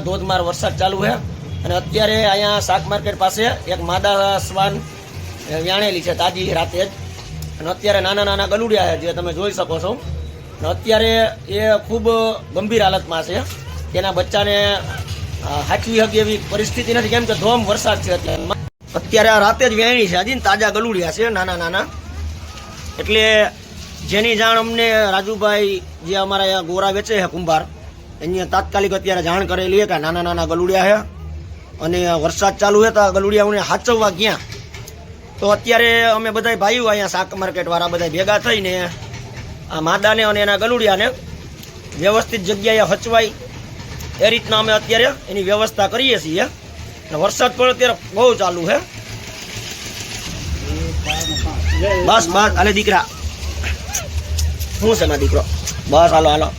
ધોધમાર વરસાદ ચાલુ છે અને અત્યારે અહીંયા શાક માર્કેટ પાસે એક માદા શ્વાન વ્યાણેલી છે તાજી રાતે જ. અને અત્યારે નાના નાના ગલુડિયા છે જે તમે જોઈ શકો છો. અને અત્યારે એ ખૂબ ગંભીર હાલતમાં છે. તેના બચ્ચાને હાચવી શકે એવી પરિસ્થિતિ નથી, કેમ કે ધોમ વરસાદ છે. અત્યારે આ રાતે જ વ્યાણી છે હજી તાજા ગલુડિયા છે નાના નાના. એટલે જેની જાણ અમને રાજુભાઈ જે અમારા અહીંયા ગોરા વેચે છે કુંભાર, એને તાત્કાલિક અત્યારે જાણ કરેલી છે કે નાના નાના ગલુડિયા છે અને વરસાદ ચાલુ છે તો ગલુડિયાઓને હાચવવા ક્યાં. તો અત્યારે અમે બધા ભાઈઓ અહીંયા શાક માર્કેટ વાળા બધા ભેગા થઈને આ માદાને અને એના ગલુડિયાને વ્યવસ્થિત જગ્યાએ હચવાય એ રીતના અમે અત્યારે એની વ્યવસ્થા કરીએ છીએ. વરસાદ પણ અત્યારે બહુ ચાલુ છે. બસ બસ હાલે દીકરા, શું છે મારો દીકરો? બસ હાલો હાલો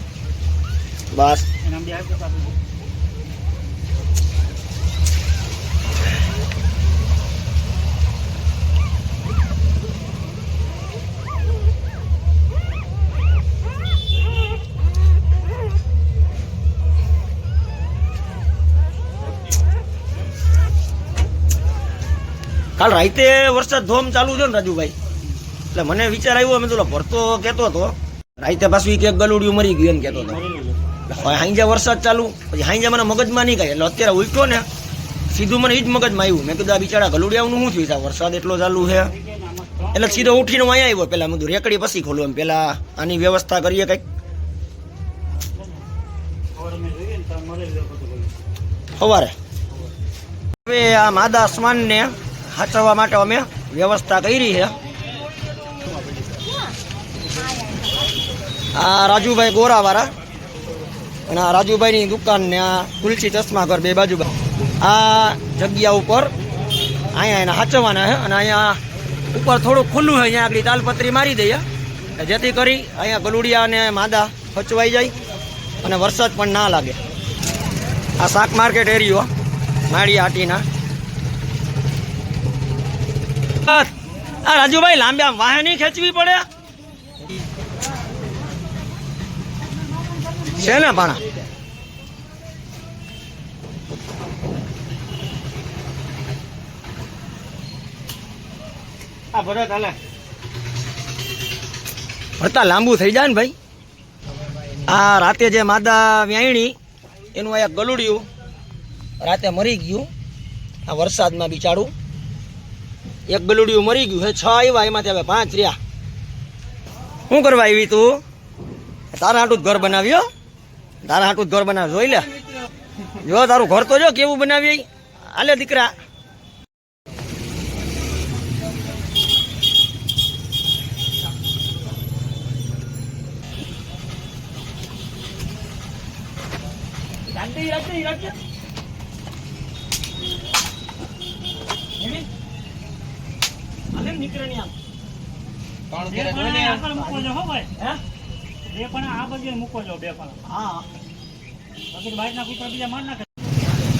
બસ. કાલ રાતે વરસાદ ધોમ ચાલુ છે ને રાજુભાઈ, એટલે મને વિચાર આવ્યો, અમે તો ભરતો કહેતો હતો રાતે પાછું એક ગલુડિયું મરી ગયું એમ કહેતો હતો. હાંજે વરસાદ ચાલુ, પછી હાંજે મને મગજમાં નહીં કાંઈ, એટલે અત્યારે ઉઠ્યો ને સીધું મને એ જ મગજમાં આવ્યું. મેં કીધું આ બિચારા ગલુડિયાનું શું થયું? વરસાદ એટલો ચાલુ છે એટલે સીધો ઉઠીને અહીંયા આવ્યો. પેલા મેં કીધું રેકડી પછી ખોલું, એમ પેલા આની વ્યવસ્થા કરીએ કંઈક. સવારે હવે આ માદા શ્વાનને હાચવવા માટે અમે વ્યવસ્થા કરી છે. આ રાજુભાઈ ગોરાવાળા અને આ રાજુભાઈની દુકાન ને આ તુલસી ચશ્મા ઘર બે બાજુ આ જગ્યા ઉપર અહીંયા એને હાચવવાના છે. અને અહીંયા ઉપર થોડુંક ખુલ્લું છે, અહીંયા આગળ તાલપત્રી મારી દઈએ જેથી કરી અહીંયા ગલુડિયા અને માદા હચવાઈ જાય અને વરસાદ પણ ના લાગે. આ શાક માર્કેટ એરિયો માળી આટીના. આ રાજુભાઈ લાંબી આમ વાહે નહીં ખેંચવી પડે છે ને પાણા. ભરતા લાંબુ થઈ જાય ને ભાઈ. આ રાતે જે માદા વ્યાયણી એનું અહીંયા ગલુડિયું રાતે મરી ગયું આ વરસાદમાં બિચારું. એક ગલુડિયું મરી ગયું છે, 6 આવ્યા એમાંથી હવે 5 રહ્યા. શું કરવા આવી તું? તારા હાટું ઘર બનાવ્યો, તારા હાટું ઘર બનાવ. જોઈ લે, જો તારું ઘર તો જો કેવું બનાવી. આલે દીકરા,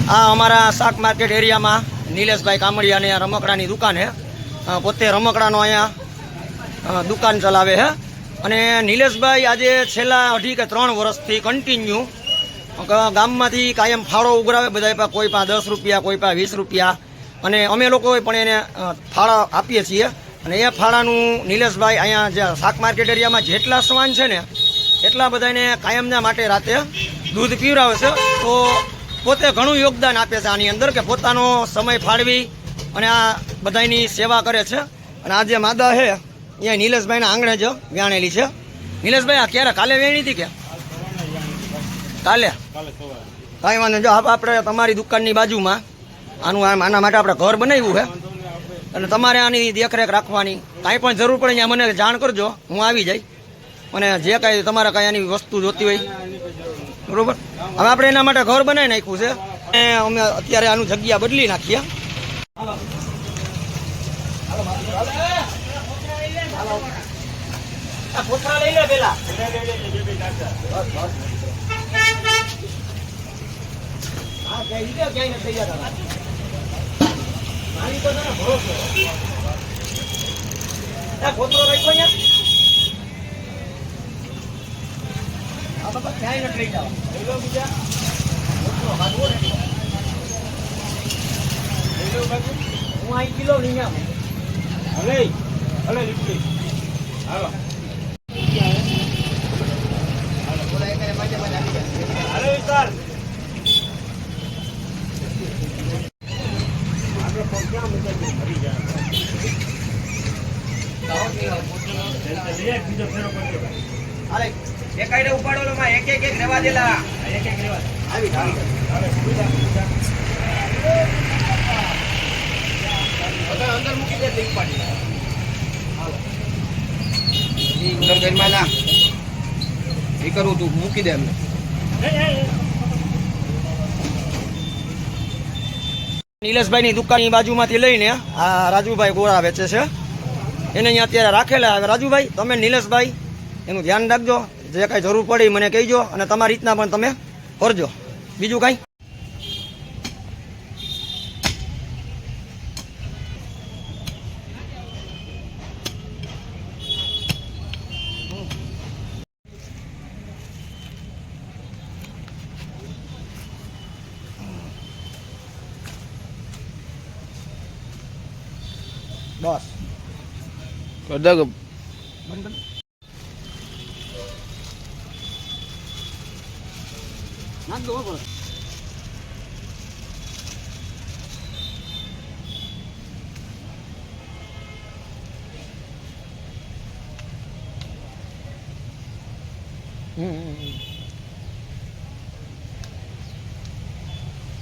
આ અમારા શાક માર્કેટ એરિયામાં નિલેશભાઈ કામડિયા ને રમકડાની દુકાન છે. પોતે રમકડાનો અહીંયા દુકાન ચલાવે છે. અને નિલેશભાઈ આજે છેલ્લા 2 કે 3 વર્ષથી કન્ટિન્યુ ગામમાંથી કાયમ ફાળો ઉઘરાવે. બધા કોઈ પાસે 10 રૂપિયા, કોઈ પાસે 20 રૂપિયા, અને અમે લોકો પણ એને ફાળા આપીએ છીએ. અને એ ફાળાનું નિલેશભાઈ અહીંયા જે શાક માર્કેટ એરિયામાં જેટલા શ્વાન છે ને એટલા બધાને કાયમના માટે રાતે દૂધ પીવડાવે છે. તો પોતે ઘણું યોગદાન આપે છે આની અંદર, કે પોતાનો સમય ફાળવી અને આ બધાની સેવા કરે છે. અને આ જે માદા છે અહીંયા નિલેશભાઈના આંગણે જ વ્યાણેલી છે. નિલેશભાઈ આ ક્યારે કાલે વ્યાણી હતી કે કાલે? કાંઈ વાંધો. જો આપણે તમારી દુકાનની બાજુમાં આના માટે આપણે ઘર બનાવ્યું છે અને તમારે આની દેખરેખ રાખવાની. કાંઈ પણ જરૂર પડે અહીંયા મને જાણ કરજો, હું આવી જાય. અને જે કાંઈ તમારે કાંઈ આની વસ્તુ જોતી હોય, બરોબર. હવે આપણે એના માટે ઘર બનાવી નાખ્યું છે અને અમે અત્યારે આનું જગ્યા બદલી નાખીએ. ક્યાંય નથી લઈ જાવ. 5 કિલો લઈ આવો. હલે હલે લીધી હાલો હાલો વિસ્તાર આપણે ફોન ક્યાં મૂકે મરી જાય બીજો ફેરો કરજો હાલે એકાઈ ઉપાડો લો માં એક રેવા દેલા એક રેવા આવી હવે અંદર મૂકી દે એક પાડી હાલો અંદર ઘરમાં ના એ કરું તું મૂકી દે એમને નિલેશભાઈ ની દુકાનની બાજુમાંથી લઈને આ રાજુભાઈ ગોળા વેચે છે એને અહીંયા અત્યારે રાખેલા. હવે રાજુભાઈ તમે નિલેશભાઈ એનું ધ્યાન રાખજો, જે કાંઈ જરૂર પડે મને કહીજો અને તમારી રીતના પણ તમે કરજો. બીજું કાંઈ બસ કદક નાખ દો બસ.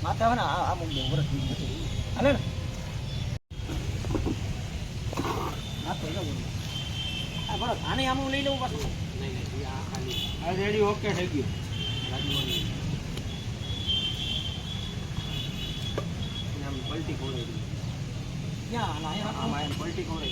માથે આવે ને આ બહુ વરસ હાલે ને આને આમ લઈ લેવું પાછું. આ રેડી ઓકે થઈ ગયું પલટી ખોલે ક્યાં આમાં પલટી ખોલે